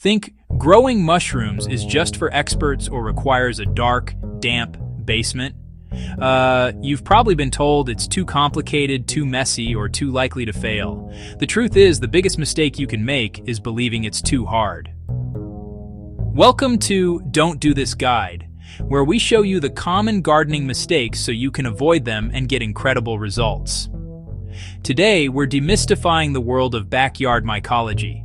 Think growing mushrooms is just for experts or requires a dark, damp basement. You've probably been told it's too complicated, too messy, or too likely to fail. The truth is, the biggest mistake you can make is believing it's too hard. Welcome to Don't Do This Guide, where we show you the common gardening mistakes so you can avoid them and get incredible results. Today, we're demystifying the world of backyard mycology.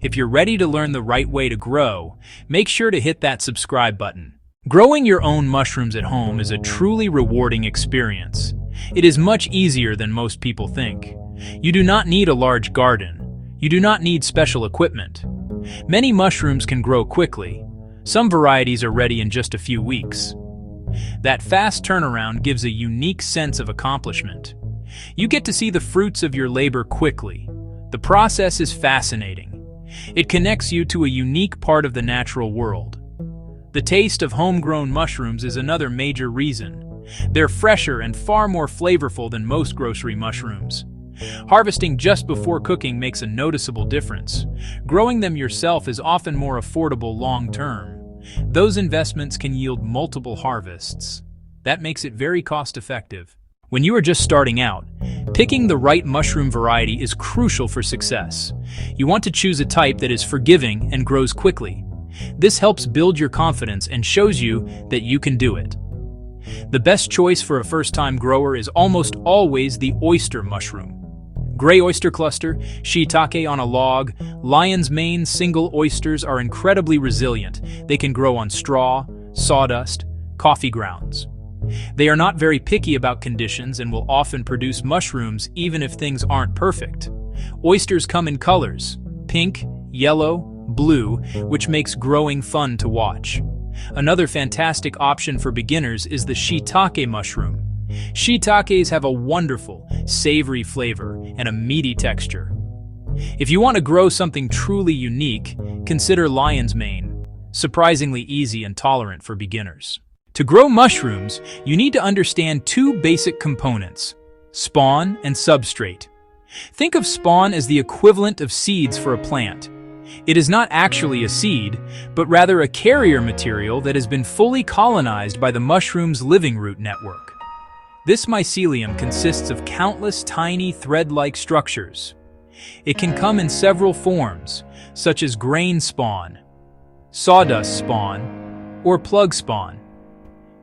If you're ready to learn the right way to grow, make sure to hit that subscribe button. Growing your own mushrooms at home is a truly rewarding experience. It is much easier than most people think. You do not need a large garden. You do not need special equipment. Many mushrooms can grow quickly. Some varieties are ready in just a few weeks. That fast turnaround gives a unique sense of accomplishment. You get to see the fruits of your labor quickly. The process is fascinating. It connects you to a unique part of the natural world. The taste of homegrown mushrooms is another major reason. They're fresher and far more flavorful than most grocery mushrooms. Harvesting just before cooking makes a noticeable difference. Growing them yourself is often more affordable long-term. Those investments can yield multiple harvests. That makes it very cost-effective. When you are just starting out, picking the right mushroom variety is crucial for success. You want to choose a type that is forgiving and grows quickly. This helps build your confidence and shows you that you can do it. The best choice for a first-time grower is almost always the oyster mushroom. Gray oyster cluster, shiitake on a log, lion's mane single oysters are incredibly resilient. They can grow on straw, sawdust, coffee grounds. They are not very picky about conditions and will often produce mushrooms even if things aren't perfect. Oysters come in colors: pink, yellow, blue, which makes growing fun to watch. Another fantastic option for beginners is the shiitake mushroom. Shiitakes have a wonderful, savory flavor and a meaty texture. If you want to grow something truly unique, consider lion's mane, surprisingly easy and tolerant for beginners. To grow mushrooms, you need to understand two basic components: spawn and substrate. Think of spawn as the equivalent of seeds for a plant. It is not actually a seed, but rather a carrier material that has been fully colonized by the mushroom's living root network. This mycelium consists of countless tiny thread-like structures. It can come in several forms, such as grain spawn, sawdust spawn, or plug spawn.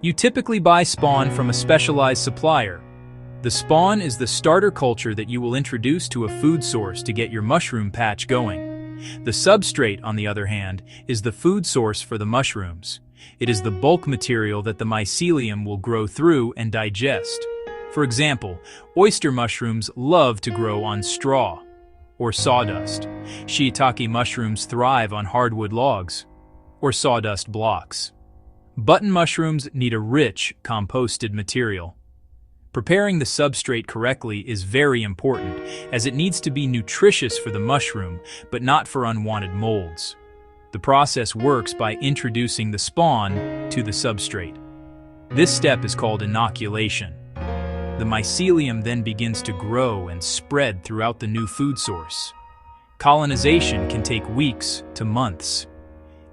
You typically buy spawn from a specialized supplier. The spawn is the starter culture that you will introduce to a food source to get your mushroom patch going. The substrate, on the other hand, is the food source for the mushrooms. It is the bulk material that the mycelium will grow through and digest. For example, oyster mushrooms love to grow on straw or sawdust. Shiitake mushrooms thrive on hardwood logs or sawdust blocks. Button mushrooms need a rich, composted material. Preparing the substrate correctly is very important, as it needs to be nutritious for the mushroom, but not for unwanted molds. The process works by introducing the spawn to the substrate. This step is called inoculation. The mycelium then begins to grow and spread throughout the new food source. Colonization can take weeks to months.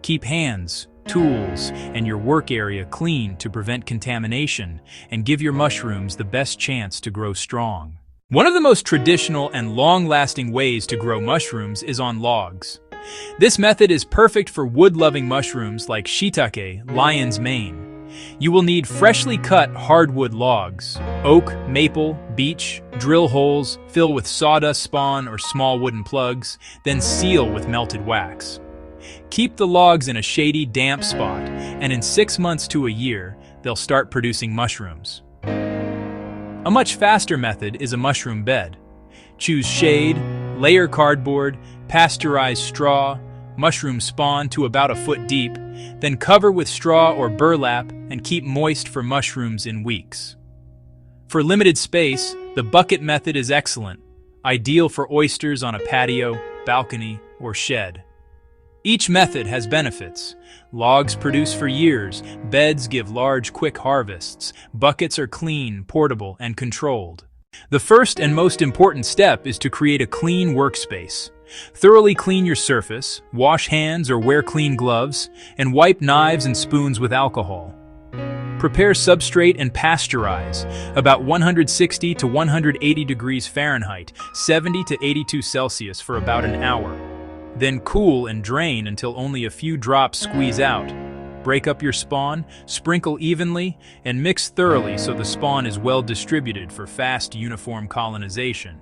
Keep hands, tools, and your work area clean to prevent contamination and give your mushrooms the best chance to grow strong. One of the most traditional and long-lasting ways to grow mushrooms is on logs. This method is perfect for wood-loving mushrooms like shiitake, lion's mane. You will need freshly cut hardwood logs, oak, maple, beech, drill holes, fill with sawdust spawn or small wooden plugs, then seal with melted wax. Keep the logs in a shady, damp spot, and in 6 months to a year, they'll start producing mushrooms. A much faster method is a mushroom bed. Choose shade, layer cardboard, pasteurized straw, mushroom spawn to about a foot deep, then cover with straw or burlap and keep moist for mushrooms in weeks. For limited space, the bucket method is excellent, ideal for oysters on a patio, balcony, or shed. Each method has benefits. Logs produce for years, beds give large, quick harvests, buckets are clean, portable, and controlled. The first and most important step is to create a clean workspace. Thoroughly clean your surface, wash hands or wear clean gloves, and wipe knives and spoons with alcohol. Prepare substrate and pasteurize, about 160 to 180 degrees Fahrenheit, 70 to 82 Celsius for about an hour. Then cool and drain until only a few drops squeeze out. Break up your spawn, sprinkle evenly, and mix thoroughly so the spawn is well distributed for fast, uniform colonization.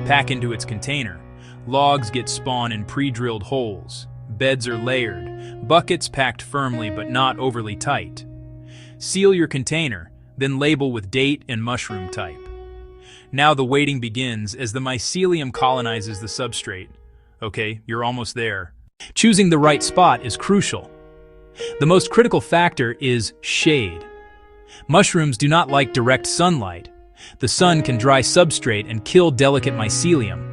Pack into its container. Logs get spawn in pre-drilled holes. Beds are layered. Buckets packed firmly but not overly tight. Seal your container, then label with date and mushroom type. Now the waiting begins as the mycelium colonizes the substrate. Okay, you're almost there. Choosing the right spot is crucial. The most critical factor is shade. Mushrooms do not like direct sunlight. The sun can dry substrate and kill delicate mycelium.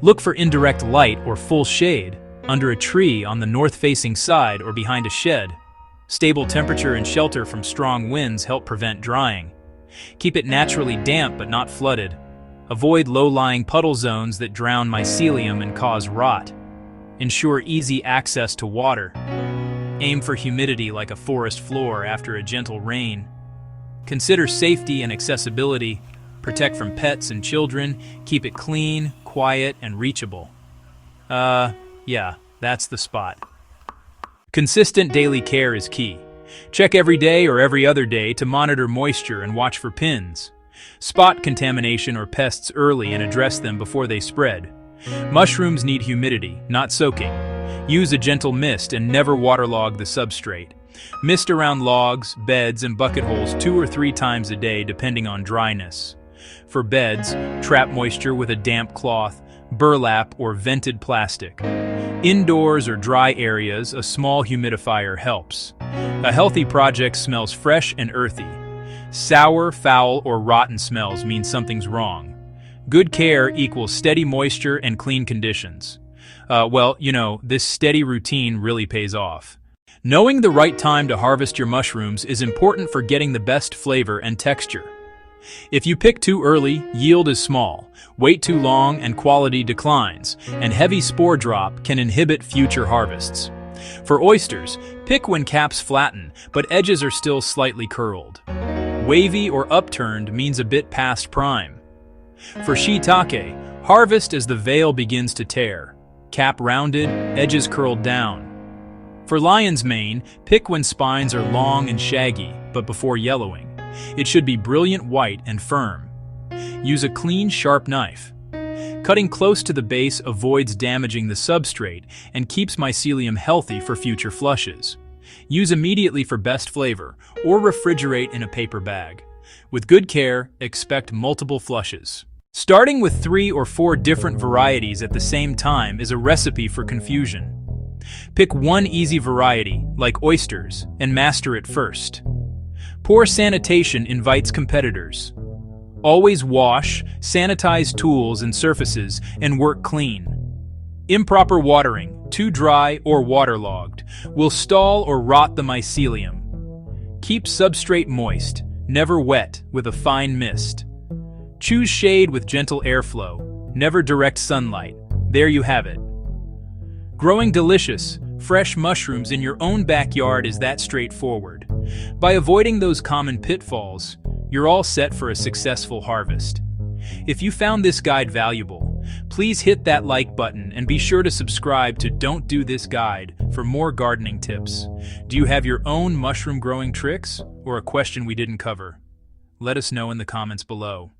Look for indirect light or full shade, under a tree on the north-facing side or behind a shed. Stable temperature and shelter from strong winds help prevent drying. Keep it naturally damp but not flooded. Avoid low-lying puddle zones that drown mycelium and cause rot. Ensure easy access to water. Aim for humidity like a forest floor after a gentle rain. Consider safety and accessibility. Protect from pets and children. Keep it clean, quiet, and reachable. Yeah, that's the spot. Consistent daily care is key. Check every day or every other day to monitor moisture and watch for pins. Spot contamination or pests early and address them before they spread. Mushrooms need humidity, not soaking. Use a gentle mist and never waterlog the substrate. Mist around logs, beds, and bucket holes 2 or 3 times a day depending on dryness. For beds, trap moisture with a damp cloth, burlap, or vented plastic. Indoors or dry areas, a small humidifier helps. A healthy project smells fresh and earthy. Sour, foul, or rotten smells mean something's wrong. Good care equals steady moisture and clean conditions. This steady routine really pays off. Knowing the right time to harvest your mushrooms is important for getting the best flavor and texture. If you pick too early, yield is small. Wait too long and quality declines, and heavy spore drop can inhibit future harvests. For oysters, pick when caps flatten, but edges are still slightly curled. Wavy or upturned means a bit past prime. For shiitake, harvest as the veil begins to tear. Cap rounded, edges curled down. For lion's mane, pick when spines are long and shaggy, but before yellowing. It should be brilliant white and firm. Use a clean, sharp knife. Cutting close to the base avoids damaging the substrate and keeps mycelium healthy for future flushes. Use immediately for best flavor, or refrigerate in a paper bag. With good care, expect multiple flushes. Starting with 3 or 4 different varieties at the same time is a recipe for confusion. Pick one easy variety, like oysters, and master it first. Poor sanitation invites competitors. Always wash, sanitize tools and surfaces, and work clean. Improper watering, too dry or waterlogged, will stall or rot the mycelium. Keep substrate moist, never wet, with a fine mist. Choose shade with gentle airflow, never direct sunlight. There you have it. Growing delicious, fresh mushrooms in your own backyard is that straightforward. By avoiding those common pitfalls, you're all set for a successful harvest. If you found this guide valuable, please hit that like button and be sure to subscribe to Don't Do This Guide for more gardening tips. Do you have your own mushroom growing tricks or a question we didn't cover? Let us know in the comments below.